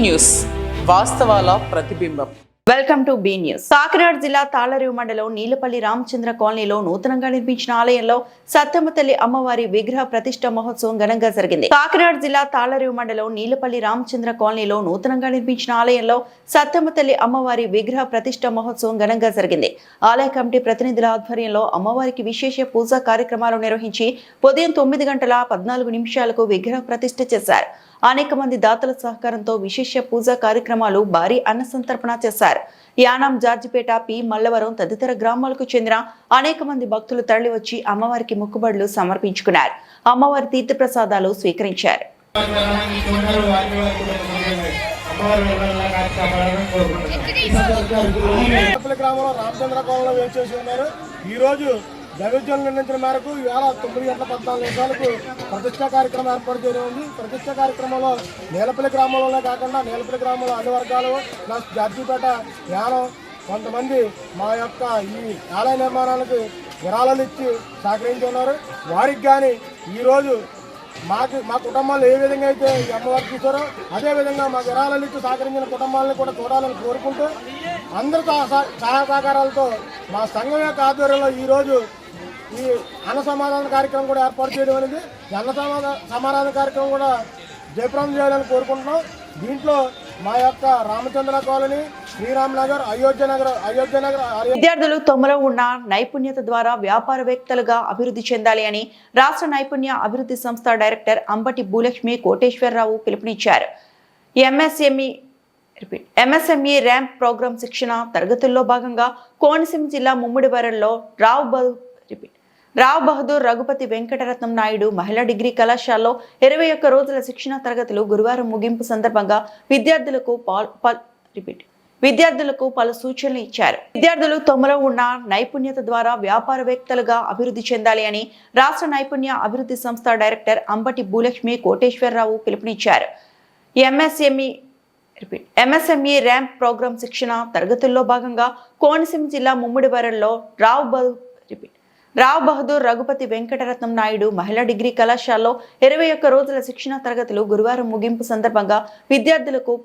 News వాస్తవాల ప్రతిబింబం. Welcome to be news. Kakinada జిల్లా తాళ్లరేవు మండలం నీలపల్లి రామచంద్ర కాలనీలో నూతనంగా నిర్మించిన ఆలయంలో సత్తమ్మ తల్లి అమ్మవారి విగ్రహ ప్రతిష్ఠ మహోత్సవం ఘనంగా జరిగింది. కాకినాడ జిల్లా తాళ్లరేవు మండలం నీలపల్లి రామచంద్ర కాలనీలో నూతనంగా నిర్మించిన ఆలయంలో సత్తమ్మ తల్లి అమ్మవారి విగ్రహ ప్రతిష్ఠ మహోత్సవం ఘనంగా జరిగింది. ఆలయ కమిటీ ప్రతినిధుల ఆధ్వర్యంలో అమ్మవారికి విశేష పూజా కార్యక్రమాలు నిర్వహించి ఉదయం 9:14 విగ్రహ ప్రతిష్ఠ చేశారు. అనేక మంది దాతల సహకారంతో విశేష పూజా కార్యక్రమాలు, భారీ అన్న సంతర్పణ చేశారు. యానాం, జార్జిపేట, పి మల్లవరం తదితర గ్రామాలకు చెందిన అనేక మంది భక్తులు తరలివచ్చి అమ్మవారికి మొక్కుబడులు సమర్పించుకున్నారు. అమ్మవారి తీర్థ ప్రసాదాలు స్వీకరించారు. దైవజ్ఞులు నిర్ణయించిన మేరకు ఈవేళ 9:14 ప్రతిష్టా కార్యక్రమం ఏర్పాటు చేయడం ఉంది. ప్రతిష్టా కార్యక్రమంలో నీలపల్లి గ్రామంలోనే కాకుండా నీలపల్లి గ్రామంలో అన్ని వర్గాలు ప్లస్ జార్జిపేట యానం కొంతమంది మా యొక్క ఈ ఆలయ నిర్మాణానికి విరాళాలు ఇచ్చి సహకరించి ఉన్నారు. వారికి కానీ ఈరోజు మా కుటుంబాలు ఏ విధంగా అయితే ఈ అమ్మవారు చూసారో అదేవిధంగా మా విరాళాలు ఇచ్చి సహకరించిన కుటుంబాలను కూడా చూడాలని కోరుకుంటూ అందరితో సహాయ సహకారాలతో మా సంఘం యొక్క ఆధ్వర్యంలో ఈరోజు ఈ అన్న సమాధాన కార్యక్రమం కూడా ఏర్పాటు చేయడం అనేది అన్న సమాధాన కార్యక్రమం కూడా జయప్రదం చేయాలని కోరుకుంటున్నాం. దీంట్లో మా యొక్క రామచంద్ర కాలనీ, శ్రీరామ్ నగర్, అయోధ్య నగర్ విద్యార్థులు తమలో ఉన్న నైపుణ్యత ద్వారా వ్యాపారవేత్తలుగా అభివృద్ధి చెందాలి అని రాష్ట్ర నైపుణ్య అభివృద్ధి సంస్థ డైరెక్టర్ అంబటి భూలక్ష్మి కోటేశ్వరరావు పిలుపునిచ్చారు. ఎంఎస్ఎంఈ ర్యాంప్ ప్రోగ్రాం శిక్షణ తరగతుల్లో భాగంగా కోనసీమ జిల్లా ముమ్మిడివరంలో రావ్ బహదూర్ రఘుపతి వెంకటరత్నం నాయుడు మహిళా డిగ్రీ కళాశాలలో 21 రోజుల శిక్షణ తరగతులు గురువారం ముగింపు సందర్భంగా విద్యార్థులకు పలు సూచనలు ఇచ్చారు. విద్యార్థులు తమలో ఉన్న నైపుణ్యత ద్వారా వ్యాపారవేత్తలుగా అభివృద్ధి చెందాలి అని రాష్ట్ర నైపుణ్య అభివృద్ధి సంస్థ డైరెక్టర్ అంబటి భూలక్ష్మి కోటేశ్వరరావు పిలుపునిచ్చారు. ఎంఎస్ఎంఈ ర్యాంప్ ప్రోగ్రాం శిక్షణ తరగతుల్లో భాగంగా కోనసీమ జిల్లా ముమ్మిడివరంలో రావ్ బహదూర్ రఘుపతి వెంకటరత్నం నాయుడు మహిళా డిగ్రీ కళాశాలలో 21 రోజుల శిక్షణ తరగతులు గురువారం ముగింపు సందర్భంగా విద్యార్థులకు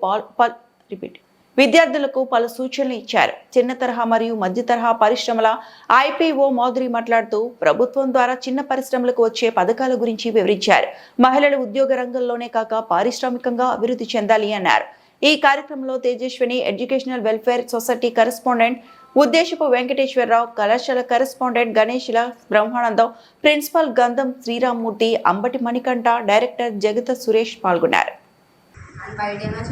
పలు సూచనలు ఇచ్చారు. చిన్న తరహా మరియు మధ్య తరహా పరిశ్రమల ఐపీఓ మాధురి మాట్లాడుతూ ప్రభుత్వం ద్వారా చిన్న పరిశ్రమలకు వచ్చే పథకాల గురించి వివరించారు. మహిళలు ఉద్యోగ రంగంలోనే కాక పారిశ్రామికంగా అభివృద్ధి చెందాలి అన్నారు. ఈ కార్యక్రమంలో Tejaswini, educational welfare society correspondent ఉద్దేశపు వెంకటేశ్వరరావు, కళాశాల కరెస్పాండెంట్ గణేష్ల బ్రహ్మానందం, ప్రిన్సిపల్ గంధం శ్రీరామ్మూర్తి, అంబటి మణికంఠ, డైరెక్టర్ జగత సురేష్ పాల్గొన్నారు.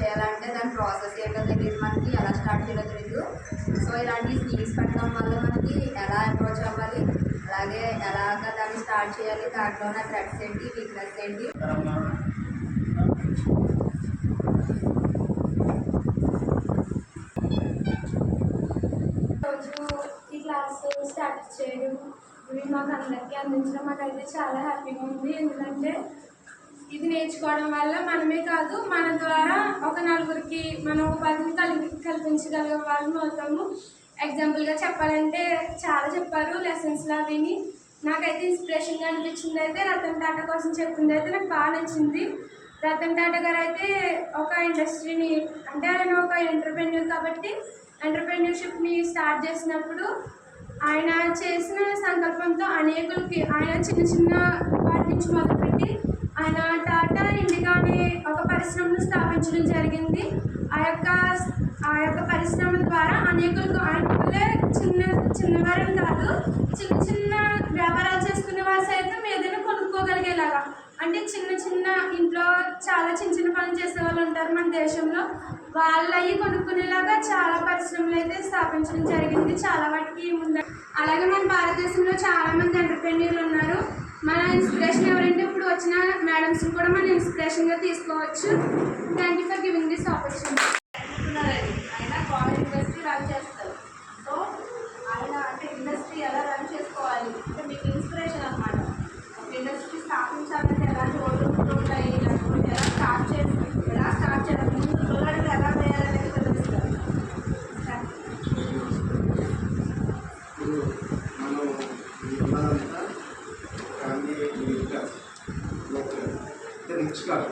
చేయాలంటే దాని ప్రాసెస్ ఏంటో తెలియదు, మనకి ఎలా స్టార్ట్ చేయాలో తెలియదు. సో ఇలాంటి స్కీమ్స్ పెట్టడం వల్ల మనకి ఎలా అప్రోచ్ అవ్వాలి, అలాగే ఎలాగ దాన్ని స్టార్ట్ చేయాలి, దాంట్లో ఉన్న థ్రెడ్స్ ఏంటి, వీక్నెస్ ఏంటి. రోజు ఈ క్లాస్ స్టార్ట్ చేయడం ఇవి మాకు అందరికీ అందించడం మాకైతే చాలా హ్యాపీగా ఉంది. ఎందుకంటే ఇది నేర్చుకోవడం వల్ల మనమే కాదు, మన ద్వారా ఒక నలుగురికి మనం ఉపాధిని కల్పించగలిగే వాళ్ళం అవుతాము. ఎగ్జాంపుల్గా చెప్పాలంటే చాలా చెప్పారు లెసన్స్లో విని. నాకైతే ఇన్స్పిరేషన్గా అనిపించింది అయితే రతన్ టాటా కోసం చెప్పింది అయితే నాకు బాగా నచ్చింది. రతన్ టాటా గారు అయితే ఒక ఇండస్ట్రీని, అంటే ఆయన ఒక ఎంటర్‌ప్రెన్యూర్ కాబట్టి ఎంటర్‌ప్రెన్యూర్‌షిప్ని స్టార్ట్ చేసినప్పుడు ఆయన చేసిన సంకల్పంతో అనేకులకి ఆయన చిన్న చిన్న వాటి నుంచి మొదలుపెట్టి ఆయన టాటా ఇండికా అనే ఒక పరిశ్రమను స్థాపించడం జరిగింది. ఆ యొక్క పరిశ్రమ ద్వారా అనేకులకు ఆయన వల్లే చిన్నవారని కాదు, చిన్న చిన్న వ్యాపారాలు చేసుకునే వారు సైతం ఏదైనా కొనుక్కోగలిగేలాగా, అంటే చిన్న ఇంట్లో చాలా చిన్న పనులు చేసే వాళ్ళు ఉంటారు మన దేశంలో, వాళ్ళు అవి కొనుక్కునేలాగా చాలా పరిశ్రమలు అయితే స్థాపించడం జరిగింది. చాలా వాటికి ముందు అలాగే మన భారతదేశంలో చాలామంది ఎంటర్‌ప్రెన్యూర్లు ఉన్నారు. మన ఇన్స్పిరేషన్ ఎవరంటే ఇప్పుడు వచ్చిన మేడమ్స్ని కూడా మన ఇన్స్పిరేషన్గా తీసుకోవచ్చు. Thank you for giving this opportunity. ఆయన కాలేజ్ ఇండస్ట్రీ రన్ చేస్తారు. సో ఆయన అంటే ఇండస్ట్రీ ఎలా రన్ చేసుకోవాలి అంటే మీకు ఇన్స్పిరేషన్ అన్నమాట. ఒక ఇండస్ట్రీ స్థాపించాలంటే ఎలాంటి ఒడిదుడుకులు ఉంటాయి, ఎలా స్టార్ట్ చేయాలి, ముందు పిల్లలకి ఎలా చేయాలనేది తెలుస్తారు. రిచ్ కాదు,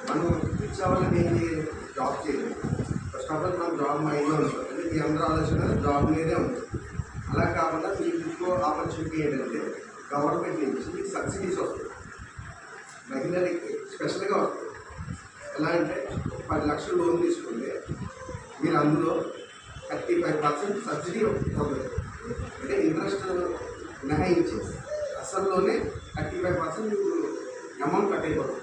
మనం రిచ్ అవ్వాలని జాబ్ చేయాలి. నాకు జాబ్ మైండ్లో ఉంటుంది. అంటే మీ అందరూ ఆలోచన జాబ్ మీదే ఉంటుంది. అలా కాకుండా మీకు ఇంకో ఆపర్చునిటీ ఏంటంటే గవర్నమెంట్ నుంచి మీకు సబ్సిడీస్ వస్తాయి, మహిళలకి స్పెషల్గా వస్తాయి. ఎలా అంటే 10 లక్షలు లోన్ తీసుకుంటే మీరు అందులో 35% సబ్సిడీ అవుతుంది. అంటే ఇంట్రెస్ట్ మినహాయించి అసల్లోనే 35% మీకు అమౌంట్ కట్ అయిపోతుంది.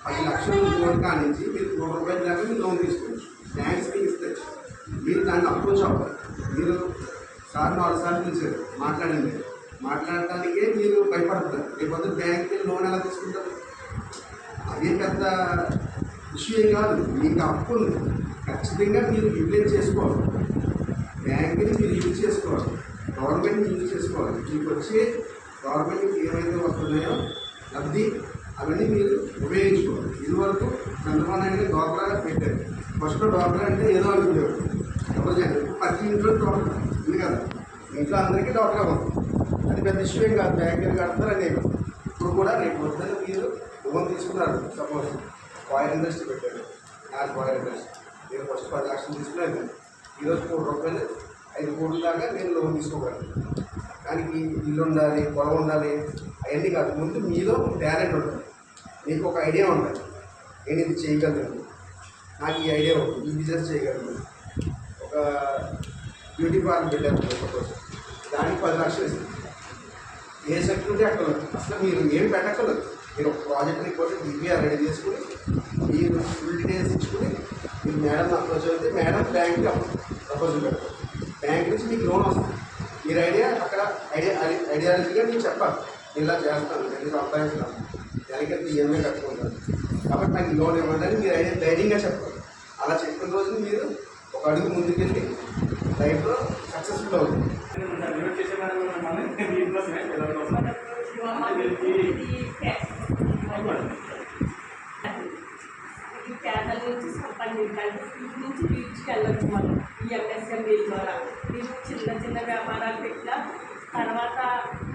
10 లక్షలు లోన్ కానించి మీరు 100 రూపాయల దాకా మీరు లోన్ తీసుకోవచ్చు. బ్యాంక్స్ మీకు ఇస్తే మీరు దాన్ని అప్రోచ్ అవ్వాలి. మీరు 4 సార్లు పిలిచారు, మాట్లాడటానికే మీరు భయపడుతున్నారు. రేపు బ్యాంక్కి లోన్ ఎలా తీసుకుంటారు? అదే పెద్ద ఇష్యూ ఏం కాదు. మీకు అప్పు ఉంది, ఖచ్చితంగా మీరు యూటిలైజ్ చేసుకోవాలి. బ్యాంక్ని మీరు యూజ్ చేసుకోవాలి, గవర్నమెంట్ని యూజ్ చేసుకోవాలి. మీకు వచ్చే గవర్నమెంట్కి ఏమైతే వస్తున్నాయో లబ్ధి అవన్నీ మీరు ఉపయోగించుకోవాలి. ఇదివరకు చంద్రబాబు నాయుడు డ్వాక్రా పెట్టారు. ఫస్ట్ డ్వాక్రా అంటే ఏదో అనుకునేవారు, ప్రతి ఇంట్లో డ్వాక్రా ఉంది కదా, ఇంట్లో అందరికీ డ్వాక్రా ఉంది. అది పెద్ద ఇష్యూ ఏం కాదు, బ్యాంకులు కడతారు అనేవి. ఇప్పుడు కూడా రేపు వద్దని మీరు లోన్ తీసుకున్నారు. సపోజ్ ఆయిల్ ఇండస్ట్రీ పెట్టారు, ఆయిల్ ఇండస్ట్రీ మీరు ఫస్ట్ 10 లక్షలు తీసుకున్నారు. ఈరోజు 3 రూపాయలు 5 కోట్ల దాకా నేను లోన్ తీసుకోగలను. దానికి ఇల్లు ఉండాలి, పొలం ఉండాలి, అవన్నీ కాదు. ముందు మీలో టాలెంట్ ఉంటుంది, మీకు ఒక ఐడియా ఉండాలి. నేను ఇది చేయగలను, నాకు ఈ ఐడియా ఉంటుంది, ఈ బిజినెస్ చేయగలను. ఒక బ్యూటీ పార్లర్ పెట్టారు సపోజ్, దానికి 10 లక్షలు ఇస్తుంది. ఏ సెక్యూరిటీ అక్కడ అసలు మీరు ఏం పెట్టక్కర్లేదు. మీరు ఒక ప్రాజెక్ట్ రిపోర్ట్ డిపిఆర్ రెడీ చేసుకుని మీరు ఫుల్ డీటెయిల్స్ ఇచ్చుకుని మీరు మేడం అప్రోచ్ అయితే మేడం బ్యాంక్కి ప్రపోజల్ పెడతారు. బ్యాంక్ నుంచి మీకు లోన్ వస్తుంది. మీరు అక్కడ ఐడియాలజీగా మీరు చెప్పాలి, ఇలా చేస్తాను, నేను సంపాదిస్తాను, దానికైతే ఈఎంఐ కట్టుకుంటాను, కాబట్టి నాకు లోన్ ఇవ్వండి మీరు ధైర్యంగా చెప్పాలి. అలా చెప్పిన రోజున మీరు ఒక అడుగు ముందుకెళ్ళి లైఫ్లో సక్సెస్ఫుల్ అవుతుంది. పేదల నుంచి సంపాదించాలి, నుంచి తీసుకెళ్ళచ్చు. మనం ఈ ఎంఎస్ఎంఈ ద్వారా మీరు చిన్న వ్యాపారాలు పెట్టిన తర్వాత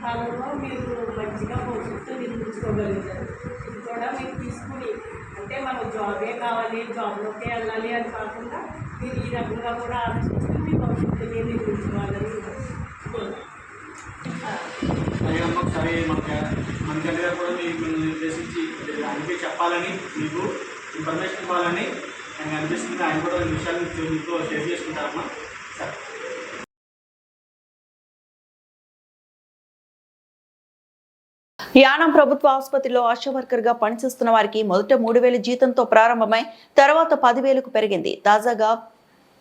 కాలంలో మీరు మంచిగా భవిష్యత్తు నిర్మించుకోగలుగుతారు. ఇది కూడా మీరు తీసుకుని అంటే మనం జాబే కావాలి, జాబ్లోకే వెళ్ళాలి అని కాకుండా మీరు ఈ రకంగా కూడా ఆలోచించుకుని మీ భవిష్యత్తుని నిర్మించుకోవాలని ఒకసారి మన దగ్గర కూడా మిమ్మల్ని నిర్దేశించి దానికి చెప్పాలని, మీకు ఇన్ఫర్మేషన్ ఇవ్వాలని నాకు అనిపిస్తుంది. ఆయన కూడా ఈ విషయాన్ని మీతో షేర్ చేసుకుంటారమ్మా. సరే. యానం ప్రభుత్వ ఆసుపత్రిలో ఆశా వర్కర్ గా పనిచేస్తున్న వారికి మొదట 3,000 జీతంతో ప్రారంభమై తర్వాత 10,000కు పెరిగింది. తాజాగా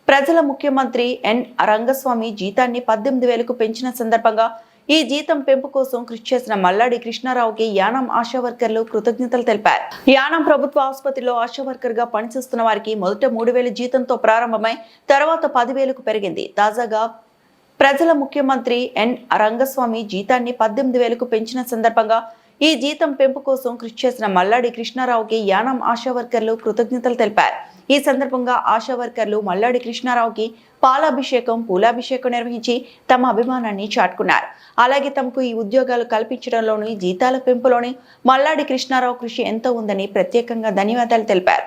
ప్రజల ముఖ్యమంత్రి ఎన్ రంగస్వామి జీతాన్ని 18,000కు పెంచిన సందర్భంగా ఈ జీతం పెంపు కోసం కృషి చేసిన మల్లాడి కృష్ణారావుకి యానం ఆశా వర్కర్లు కృతజ్ఞతలు తెలిపారు. యానం ప్రభుత్వ ఆసుపత్రిలో ఆశా వర్కర్ గా పనిచేస్తున్న వారికి మొదట 3,000 జీతంతో ప్రారంభమై తర్వాత 10,000కు పెరిగింది. తాజాగా ప్రజల ముఖ్యమంత్రి ఎన్ రంగస్వామి జీతాన్ని 18,000కు పెంచిన సందర్భంగా ఈ జీతం పెంపు కోసం కృషి చేసిన మల్లాడి కృష్ణారావుకి యానం ఆశా వర్కర్లు కృతజ్ఞతలు తెలిపారు. ఈ సందర్భంగా ఆశా వర్కర్లు మల్లాడి కృష్ణారావుకి పాలాభిషేకం, పూలాభిషేకం నిర్వహించి తమ అభిమానాన్ని చాటుకున్నారు. అలాగే తమకు ఈ ఉద్యోగాలు కల్పించడంలోని, జీతాల పెంపులోని మల్లాడి కృష్ణారావు కృషి ఎంతో ఉందని ప్రత్యేకంగా ధన్యవాదాలు తెలిపారు.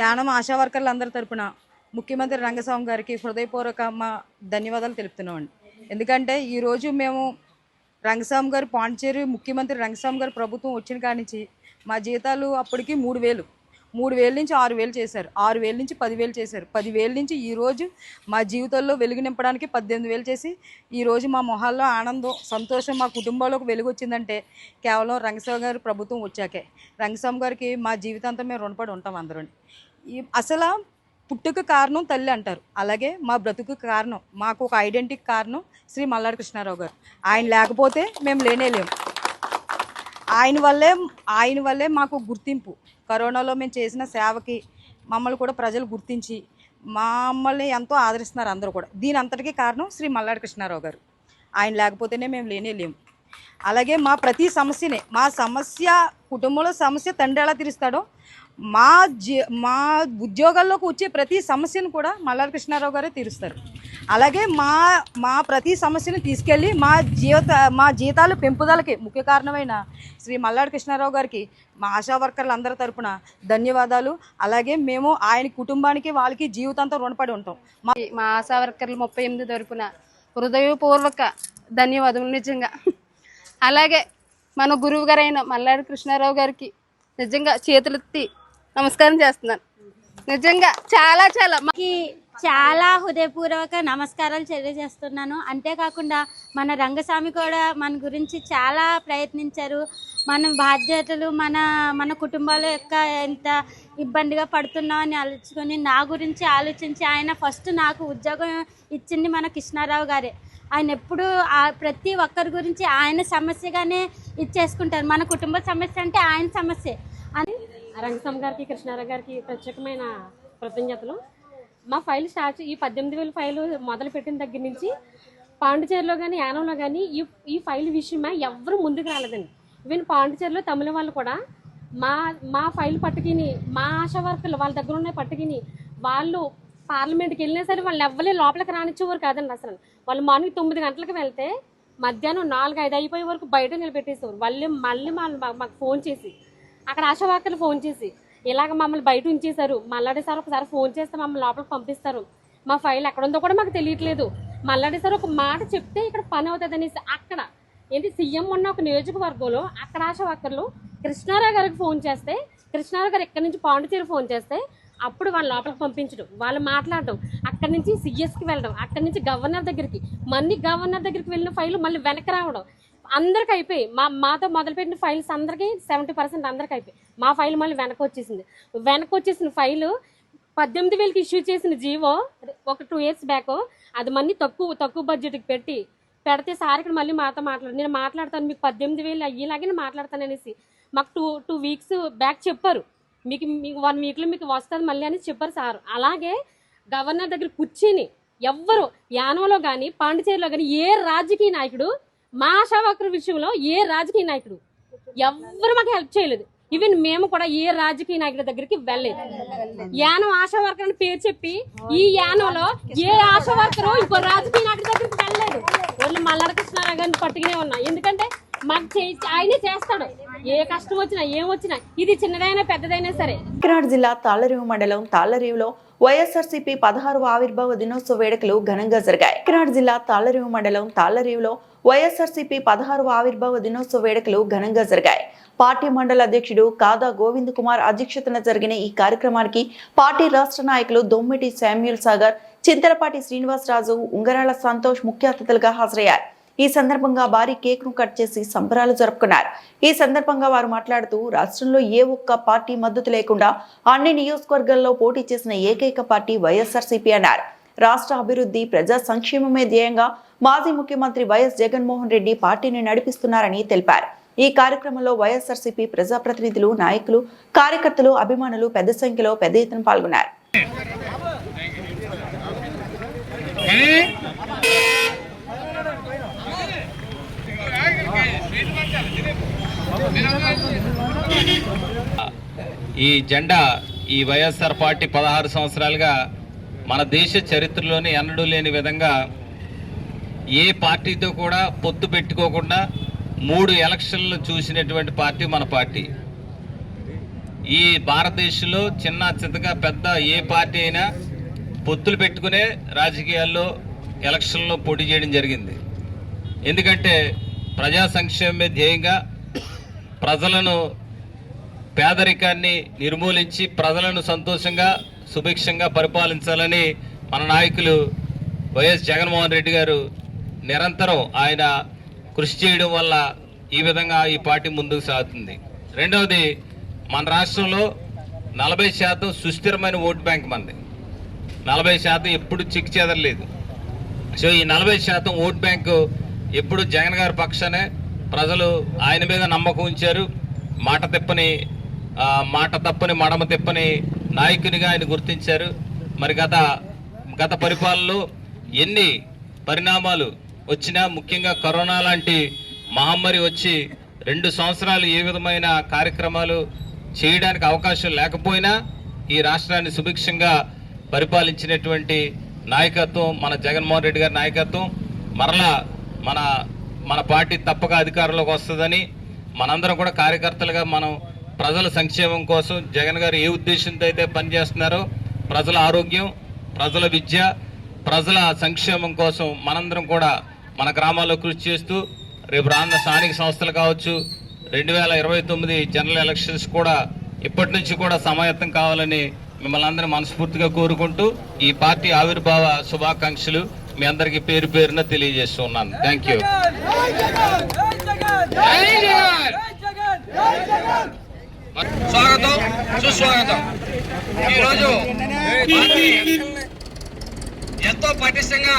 యానం ఆశా వర్కర్లు అందరి తరపున ముఖ్యమంత్రి రంగస్వామి గారికి హృదయపూర్వక మా ధన్యవాదాలు తెలుపుతున్నామండి. ఎందుకంటే ఈరోజు మేము రంగస్వామి గారు పాండిచేరి ముఖ్యమంత్రి రంగస్వామి గారు ప్రభుత్వం వచ్చిన కాడి నుంచి మా జీతాలు అప్పటికి 3,000 నుంచి 6,000 చేశారు, 6,000 నుంచి 10,000 చేశారు, 10,000 నుంచి ఈరోజు మా జీవితాల్లో వెలుగు నింపడానికి 18,000 చేసి ఈరోజు మా మొహాల్లో ఆనందం, సంతోషం, మా కుటుంబంలోకి వెలుగు వచ్చిందంటే కేవలం రంగస్వామి గారి ప్రభుత్వం వచ్చాకే. రంగస్వామి గారికి మా జీవితాంతం మేము రుణపడి ఉంటాం అందరం. అసలు పుట్టుక కారణం తల్లి అంటారు, అలాగే మా బ్రతుకు కారణం, మాకు ఒక ఐడెంటిటీ కారణం శ్రీ మల్లాడి కృష్ణారావు గారు. ఆయన లేకపోతే మేము లేనేలేము. ఆయన వల్లే మాకు గుర్తింపు. కరోనాలో మేము చేసిన సేవకి మమ్మల్ని కూడా ప్రజలు గుర్తించి మమ్మల్ని ఎంతో ఆదరిస్తున్నారు అందరూ కూడా. దీని అంతటికీ కారణం శ్రీ మల్లాడి కృష్ణారావు గారు. ఆయన లేకపోతేనే మేము లేనేలేము. అలాగే మా ప్రతి సమస్యనే, మా సమస్య కుటుంబంలో సమస్య తండ్రి ఎలా తీరుస్తాడో మా ఉద్యోగాల్లోకి వచ్చే ప్రతి సమస్యను కూడా మల్లాడి కృష్ణారావు గారే తీరుస్తారు. అలాగే మా ప్రతి సమస్యను తీసుకెళ్ళి మా జీతాలు పెంపుదలకి ముఖ్య కారణమైన శ్రీ మల్లాడి కృష్ణారావు గారికి మా ఆశా వర్కర్లు అందరి తరపున ధన్యవాదాలు. అలాగే మేము ఆయన కుటుంబానికి వాళ్ళకి జీవితాంతం రుణపడి ఉంటాం. మా ఆశా వర్కర్లు 38 తరపున హృదయపూర్వక ధన్యవాదములు నిజంగా. అలాగే మన గురువు గారైన మల్లాడి కృష్ణారావు గారికి నిజంగా చేతులెత్తి నమస్కారం చేస్తున్నాను. నిజంగా చాలా చాలా హృదయపూర్వక నమస్కారాలు తెలియజేస్తున్నాను. అంతేకాకుండా మన రంగస్వామి కూడా మన గురించి చాలా ప్రయత్నించారు. మన బాధ్యతలు మన కుటుంబాల యొక్క ఎంత ఇబ్బందిగా పడుతున్నామని ఆలోచించుకొని నా గురించి ఆలోచించి ఆయన ఫస్ట్ నాకు ఉద్యోగం ఇచ్చింది మన కృష్ణారావు గారే. ఆయన ఎప్పుడు ప్రతి ఒక్కరి గురించి ఆయన సమస్యగానే ఇచ్చేసుకుంటారు. మన కుటుంబ సమస్య అంటే ఆయన సమస్య అని. రంగస్వామి గారికి కృష్ణారావు గారికి ప్రత్యేకమైన కృతజ్ఞతలు. మా ఫైల్ స్టార్ట్ ఈ 18,000 ఫైలు మొదలుపెట్టిన దగ్గర నుంచి పాండిచేరిలో కానీ యానంలో కానీ ఈ ఫైల్ విషయమై ఎవరు ముందుకు రాలేదండి. ఈవెన్ పాండిచేరిలో తమిళ వాళ్ళు కూడా మా ఫైల్ పట్టుకుని మా ఆశా వర్కర్లు వాళ్ళ దగ్గర ఉన్న పట్టుకుని వాళ్ళు పార్లమెంట్కి వెళ్ళినా సరే వాళ్ళు ఎవ్వలే లోపలికి రానిచ్చేవారు కాదండి. అసలు వాళ్ళు మార్నింగ్ 9 గంటలకు వెళ్తే మధ్యాహ్నం 4-5 అయిపోయే వరకు బయట నిలబెట్టేసేవారు. మళ్ళీ మాకు ఫోన్ చేసి అక్కడ ఆశా వర్కర్లు ఫోన్ చేసి ఇలాగ మమ్మల్ని బయట ఉంచేశారు, మల్లాడి సార్ ఒకసారి ఫోన్ చేస్తే మమ్మల్ని లోపలికి పంపిస్తారు, మా ఫైల్ ఎక్కడ ఉందో కూడా మాకు తెలియట్లేదు, మల్లాడి సార్ ఒక మాట చెప్తే ఇక్కడ పని అవుతుంది అనేసి అక్కడ ఏంటి సీఎం ఉన్న ఒక నియోజకవర్గంలో అక్కడ ఆశా వర్కర్లు కృష్ణారావు గారికి ఫోన్ చేస్తే కృష్ణారావు గారు ఎక్కడి నుంచి పాండిచేరి ఫోన్ చేస్తే అప్పుడు వాళ్ళ లోపలికి పంపించడం, వాళ్ళు మాట్లాడడం, అక్కడి నుంచి సిఎస్కి వెళ్ళడం, అక్కడి నుంచి గవర్నర్ దగ్గరికి మళ్ళీ గవర్నర్ దగ్గరికి వెళ్ళిన ఫైల్ మళ్ళీ వెనక్కి రావడం, అందరికి అయిపోయి మాతో మొదలుపెట్టిన ఫైల్స్ అందరికీ 70% అందరికి అయిపోయి మా ఫైల్ మళ్ళీ వెనక్కి వచ్చేసిన ఫైలు 18,000కి ఇష్యూ చేసిన జీవో ఒక 2 years బ్యాక్ అది మళ్ళీ తక్కువ బడ్జెట్కి పెడితే సార్ ఇక్కడ మళ్ళీ మాతో నేను మాట్లాడతాను మీకు 18,000 అయ్యేలాగే నేను మాట్లాడతాను అనేసి మాకు 2 weeks బ్యాక్ చెప్పారు. మీకు 1 weekలో మీకు వస్తుంది మళ్ళీ అని చెప్పారు సార్. అలాగే గవర్నర్ దగ్గర కూర్చొని ఎవ్వరు యానంలో కానీ పాండిచేరిలో కానీ ఏ రాజకీయ నాయకుడు మా ఆశా వర్కర్ విషయంలో ఏ రాజకీయ నాయకుడు ఎవ్వరు మాకు హెల్ప్ చేయలేదు. ఈవెన్ మేము కూడా ఏ రాజకీయ నాయకుడి దగ్గరికి వెళ్ళలేదు. యానం ఆశా వర్కర్ అని పేరు చెప్పి ఈ యానంలో ఏ ఆశా వర్కరు ఇంకో రాజకీయ నాయకుడి దగ్గరికి వెళ్ళలేదు. వాళ్ళు మల్లాడి కృష్ణారావు గారిని పట్టుకునే ఉన్నా. ఎందుకంటే మాకు ఆయనే చేస్తాడు, ఏ కష్టం వచ్చినా ఏమొచ్చినా, ఇది చిన్నదైనా పెద్దదైనా సరే. కాకినాడ జిల్లా తాళ్లరేవు మండలం తాళ్లరేవులో వైఎస్ఆర్సీపీ 16వ ఆవిర్భావ దినోత్సవ వేడుకలు ఘనంగా జరిగాయి. కాకినాడ జిల్లా తాళ్లరేవు మండలం తాళ్లరేవులో వైఎస్ఆర్సీపీ 16వ ఆవిర్భావ దినోత్సవ వేడుకలు ఘనంగా జరిగాయి. పార్టీ మండల అధ్యక్షుడు కాదా గోవింద్ కుమార్ అధ్యక్షతన జరిగిన ఈ కార్యక్రమానికి పార్టీ రాష్ట్ర నాయకులు దొమ్మిటి శామ్యూల్ సాగర్, చింతలపాటి శ్రీనివాసరాజు, ఉంగరాల సంతోష్ ముఖ్య అతిథులుగా హాజరయ్యారు. ఈ సందర్భంగా భారీ కేక్ ను కట్ చేసి సంబరాలు జరుపుకున్నారు. ఈ సందర్భంగా వారు మాట్లాడుతూ రాష్ట్రంలో ఏ ఒక్క పార్టీ మద్దతు లేకుండా అన్ని నియోజకవర్గాల్లో పోటీ చేసిన ఏకైక పార్టీ వైఎస్ఆర్సీపీ అన్నారు. రాష్ట్ర అభివృద్ధి, ప్రజా సంక్షేమమే ధ్యేయంగా మాజీ ముఖ్యమంత్రి వైఎస్ జగన్మోహన్ రెడ్డి పార్టీని నడిపిస్తున్నారని తెలిపారు. ఈ కార్యక్రమంలో వైఎస్ఆర్సీపీ ప్రజాప్రతినిధులు, నాయకులు, కార్యకర్తలు, అభిమానులు పెద్ద సంఖ్యలో పెద్ద ఎత్తున పాల్గొన్నారు. ఈ జెండా ఈ వైఎస్ఆర్ పార్టీ 16 సంవత్సరాలుగా మన దేశ చరిత్రలోనే ఎన్నడూ లేని విధంగా ఏ పార్టీతో కూడా పొత్తు పెట్టుకోకుండా 3 ఎలక్షన్లు చూసినటువంటి పార్టీ మన పార్టీ. ఈ భారతదేశంలో చిన్న చిన్నగా పెద్ద ఏ పార్టీ అయినా పొత్తులు పెట్టుకునే రాజకీయాల్లో ఎలక్షన్లో పోటీ చేయడం జరిగింది. ఎందుకంటే ప్రజా సంక్షేమమే ధ్యేయంగా ప్రజలను, పేదరికాన్ని నిర్మూలించి ప్రజలను సంతోషంగా సుభిక్షంగా పరిపాలించాలని మన నాయకులు వైఎస్ జగన్మోహన్ రెడ్డి గారు నిరంతరం ఆయన కృషి చేయడం వల్ల ఈ విధంగా ఈ పార్టీ ముందుకు సాగుతుంది. రెండవది, మన రాష్ట్రంలో 40% సుస్థిరమైన ఓటు బ్యాంక్ మంది. 40% ఎప్పుడు చిక్కు చెదరలేదు. సో ఈ 40% ఓటు బ్యాంకు ఎప్పుడు జగన్ గారి పక్షానే ప్రజలు ఆయన మీద నమ్మకం ఉంచారు. మాట తప్పని మడమ తిప్పని నాయకునిగా ఆయన గుర్తించారు. మరి గత పరిపాలనలో ఎన్ని పరిణామాలు వచ్చినా, ముఖ్యంగా కరోనా లాంటి మహమ్మారి వచ్చి 2 సంవత్సరాలు ఏ విధమైన కార్యక్రమాలు చేయడానికి అవకాశం లేకపోయినా ఈ రాష్ట్రాన్ని సుభిక్షంగా పరిపాలించినటువంటి నాయకత్వం, మన జగన్మోహన్ రెడ్డి గారి నాయకత్వం మరలా మన పార్టీ తప్పక అధికారంలోకి వస్తుందని మనందరం కూడా కార్యకర్తలుగా మనం ప్రజల సంక్షేమం కోసం జగన్ గారు ఏ ఉద్దేశంతో అయితే పనిచేస్తున్నారో ప్రజల ఆరోగ్యం, ప్రజల విద్య, ప్రజల సంక్షేమం కోసం మనందరం కూడా మన గ్రామాల్లో కృషి చేస్తూ రేపు రానున్న స్థానిక సంస్థలు కావచ్చు, 2029 జనరల్ ఎలక్షన్స్ కూడా ఇప్పటి నుంచి కూడా సమాయత్తం కావాలని మిమ్మల్ని అందరినీ మనస్ఫూర్తిగా కోరుకుంటూ ఈ పార్టీ ఆవిర్భావ శుభాకాంక్షలు మీ అందరికీ పేరు పేరున తెలియజేస్తున్నాను. Thank you. స్వాగతం, సుస్వాగతం. ఈరోజు పార్టీ ఎంతో పటిష్టంగా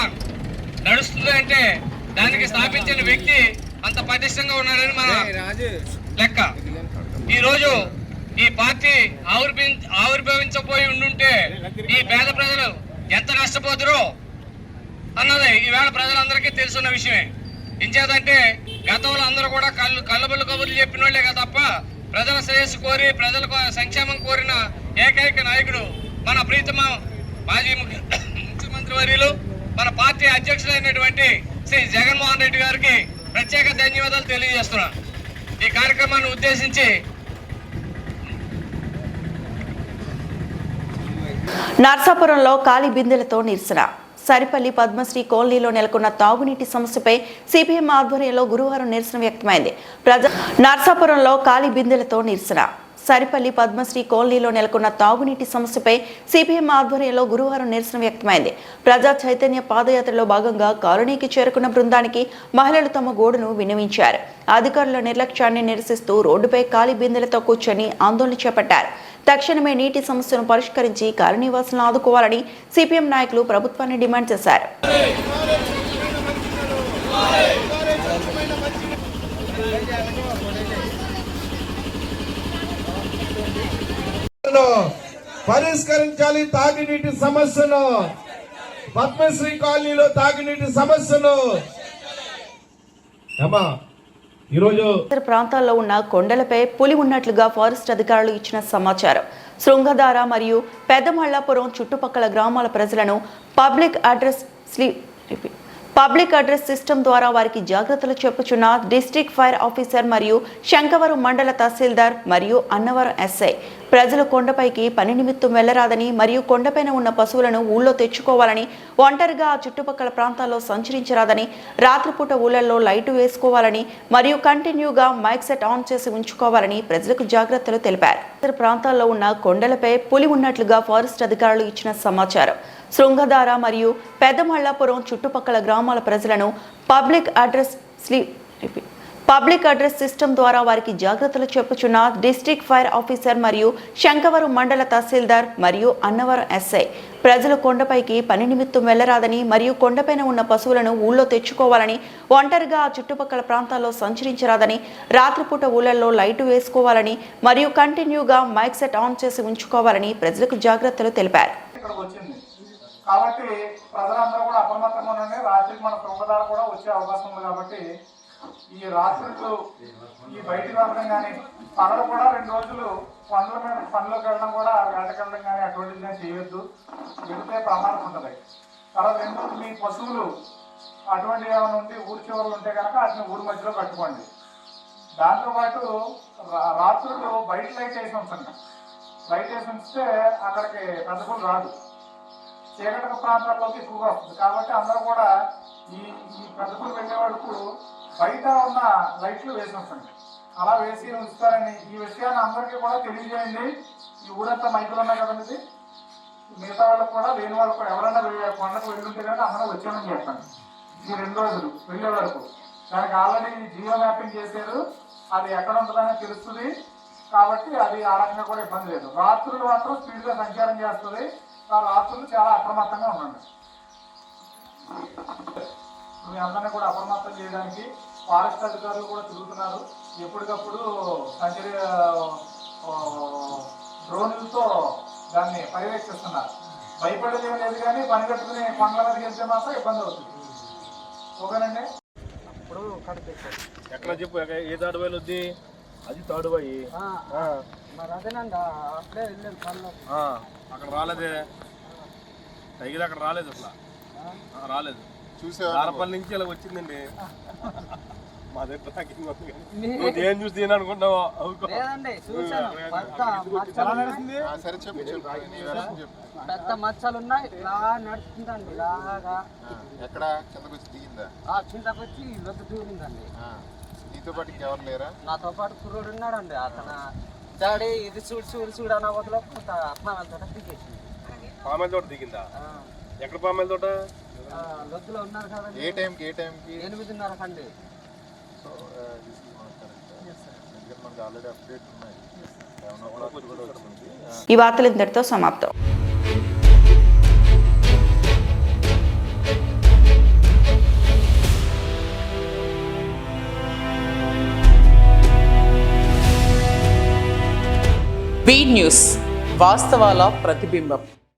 నడుస్తుంది అంటే దానికి స్థాపించిన వ్యక్తి అంత పటిష్టంగా ఉన్నాడని మన లెక్క. ఈరోజు ఈ పార్టీ ఆవిర్భవించబోయి ఉండుంటే ఈ పేద ప్రజలు ఎంత నష్టపోతారో అన్నది ఈవేళ ప్రజలందరికీ తెలుసున్న విషయమే. ఇంచేదంటే గతంలో అందరూ కూడా కళ్ళబుల్లు కబుర్లు చెప్పిన వాళ్ళే కదా తప్ప ప్రజల శ్రేయస్సు కోరి ప్రజల సంక్షేమం కోరిన ఏకైక నాయకుడు మన ప్రీతమ మాజీ ముఖ్యమంత్రి వర్యులు, మన పార్టీ అధ్యక్షులైనటువంటి శ్రీ జగన్మోహన్ రెడ్డి గారికి ప్రత్యేక ధన్యవాదాలు తెలియజేస్తున్నా. ఈ కార్యక్రమాన్ని ఉద్దేశించి నర్సాపురంలో ఖాళీ బిందెలతో నిరసన. సరిపల్లి పద్మశ్రీ కాలనీలో నెలకొన్న తాగునీటి సమస్యపై సిపిఎం ఆధ్వర్యంలో గురువారం నిరసన వ్యక్తమైంది. నర్సాపురంలో ఖాళీ బిందెలతో నిరసన. సరిపల్లి పద్మశ్రీ కాలనీలో నెలకొన్న తాగునీటి సమస్యపై సిపిఎం ఆధ్వర్యంలో గురువారం నిరసన వ్యక్తమైంది. ప్రజా చైతన్య పాదయాత్రలో భాగంగా కాలనీకి చేరుకున్న బృందానికి మహిళలు తమ గోడును విన్నవించారు. అధికారుల నిర్లక్ష్యాన్ని నిరసిస్తూ రోడ్డుపై ఖాళీ బిందెలతో కూర్చొని ఆందోళన చేపట్టారు. తక్షణమే నీటి సమస్యను పరిష్కరించి కాలనీవాసులను ఆదుకోవాలని సిపిఎం నాయకులు ప్రభుత్వాన్ని డిమాండ్ చేశారు. పరిష్కరించాలి తాగునీటి సమస్యను. పద్మశ్రీ కాలనీలో తాగునీటి సమస్యను ఈరోజు ప్రాంతాల్లో ఉన్న కొండలపై పులి ఉన్నట్లుగా ఫారెస్ట్ అధికారులు ఇచ్చిన సమాచారం. శృంగధార మరియు పెద్దమల్లాపురం చుట్టుపక్కల గ్రామాల ప్రజలను పబ్లిక్ అడ్రస్ సిస్టమ్ ద్వారా వారికి జాగ్రత్తలు చెప్పుచున్న డిస్ట్రిక్ట్ ఫైర్ ఆఫీసర్ మరియు శంకవరం మండల తహసీల్దార్ మరియు అన్నవరం ఎస్ఐ ప్రజలు కొండపైకి పని నిమిత్తం వెళ్లరాదని మరియు కొండపైన ఉన్న పశువులను ఊళ్ళో తెచ్చుకోవాలని, ఒంటరిగా ఆ చుట్టుపక్కల ప్రాంతాల్లో సంచరించరాదని, రాత్రిపూట ఊళ్ళల్లో లైటు వేసుకోవాలని మరియు కంటిన్యూగా మైక్ సెట్ ఆన్ చేసి ఉంచుకోవాలని ప్రజలకు జాగ్రత్తలు తెలిపారు. ఇతర ప్రాంతాల్లో ఉన్న కొండలపై పులి ఉన్నట్లుగా ఫారెస్ట్ అధికారులు ఇచ్చిన సమాచారం. శృంగధార మరియు పెద్దమల్లాపురం చుట్టుపక్కల గ్రామాల ప్రజలను పబ్లిక్ అడ్రస్ సిస్టమ్ ద్వారా వారికి జాగ్రత్తలు చెప్పుచున్న డిస్ట్రిక్ట్ ఫైర్ ఆఫీసర్ మరియు శంకవరం మండల తహసీల్దార్ మరియు అన్నవరం ఎస్ఐ ప్రజలు కొండపైకి పని నిమిత్తం వెళ్లరాదని మరియు కొండపైన ఉన్న పశువులను ఊళ్ళో తెచ్చుకోవాలని, ఒంటరిగా ఆ చుట్టుపక్కల ప్రాంతాల్లో సంచరించరాదని, రాత్రిపూట ఊళ్ళల్లో లైటు వేసుకోవాలని మరియు కంటిన్యూగా మైక్ సెట్ ఆన్ చేసి ఉంచుకోవాలని ప్రజలకు జాగ్రత్తలు తెలిపారు. కాబట్టి ప్రజలందరూ కూడా అప్రమత్తంగా ఉండండి. రాత్రికి మన శృంగధార కూడా వచ్చే అవకాశం ఉంది. కాబట్టి ఈ రాత్రులు ఈ బయటికి వెళ్ళడం కానీ, పగలు కూడా 2 రోజులు పనులకు వెళ్ళడం కూడా, వేటకెళ్ళడం కానీ అటువంటిది కానీ చేయొద్దు. వెళితే ప్రమాదం ఉంటుంది. తర్వాత 2 మీ పశువులు అటువంటి ఏమైనా ఉంటే ఊరి చివరలు ఉంటే కనుక వాటిని ఊరి మధ్యలో కట్టుకోండి. దాంతోపాటు రాత్రులు బయట లైట్ వేసి ఉంచండి. లైట్ వేసి ఉంచితే అక్కడికి పెద్దకులు రాదు, చీకటి ప్రాంతాల్లోకి ఎక్కువగా వస్తుంది. కాబట్టి అందరూ కూడా ఈ పెద్దకులు వెళ్ళే వాళ్ళకు బయట ఉన్న లైట్లు వేసి ఉంచండి. అలా వేసి ఉంచుతారని ఈ విషయాన్ని అందరికీ కూడా తెలియజేయండి. ఈ ఊరంతా మైకులు ఉన్నాయి కదండి, మిగతా వాళ్ళకు కూడా, లేని వాళ్ళకు కూడా ఎవరైనా కొండకు వెళ్ళుంటే కనుక అందరూ వచ్చామని చెప్పండి. ఈ 2 రోజులు వెళ్ళే వరకు దానికి ఆల్రెడీ జియో మ్యాపింగ్ చేశారు. అది ఎక్కడ ఉంటుందని తెలుస్తుంది. కాబట్టి అది ఆ రకంగా కూడా ఇబ్బంది లేదు. రాత్రులు మాత్రం స్పీడ్గా సంచారం చేస్తుంది. ఆ రాత్రులు చాలా అప్రమత్తంగా ఉండండి. మీ అందరినీ కూడా అప్రమత్తం చేయడానికి ఫారెస్ట్ అధికారులు కూడా తిరుగుతున్నారు. ఎప్పటికప్పుడు డ్రోన్లతో దాన్ని పర్యవేక్షిస్తున్నారు. భయపడేది ఏం లేదు, కానీ పని కట్టుకుని కొండల మీదకి వెళ్తే మాత్రం ఇబ్బంది అవుతుంది. ఓకేనండి. ఇప్పుడు ఎక్కడ చెప్పు, ఏ తాడుబాయి వద్ది? అది తాడుబాయి. మరి అదేనండి, అప్పుడే వెళ్ళాను పనులు. అక్కడ రాలేదే. టైగర్ అక్కడ రాలేదు అసలు, రాలేదు. ఆరపల్లి నుంచి ఇలా వచ్చిందండి. మా దగ్గర ట్రాకింగ్ ఉంది. నువ్వు ఏం చూసి తిని అనుకుంటున్నావా? పెద్ద మచ్చలు ఉన్నాయి, ఇలా నడుస్తుందండి. ఇలాగా ఎక్కడ కిందకు వచ్చి దిగిందా? కిందకు వచ్చి లొద్దు దూరిందండి. నీతో పాటు ఇంకెవరు లేరా? నాతో పాటు కుర్రోడు ఉన్నాడండి. అతను డాడీ ఇది చూడు చూడు చూడు అన్న వదిలో పామాయిల తోట దిగేసింది. పామాయిల తోట దిగిందా? ఎక్కడ పామాయిల తోట? లొద్దులో ఉన్నారు కదండి. ఏ టైంకి? 8:30 సో మనకి ఆల్రెడీ అప్డేట్ ఉన్నాయి. ఈ వార్తలు ఇంతటితో సమాప్తం. బీ న్యూస్, వాస్తవాల ప్రతిబింబం.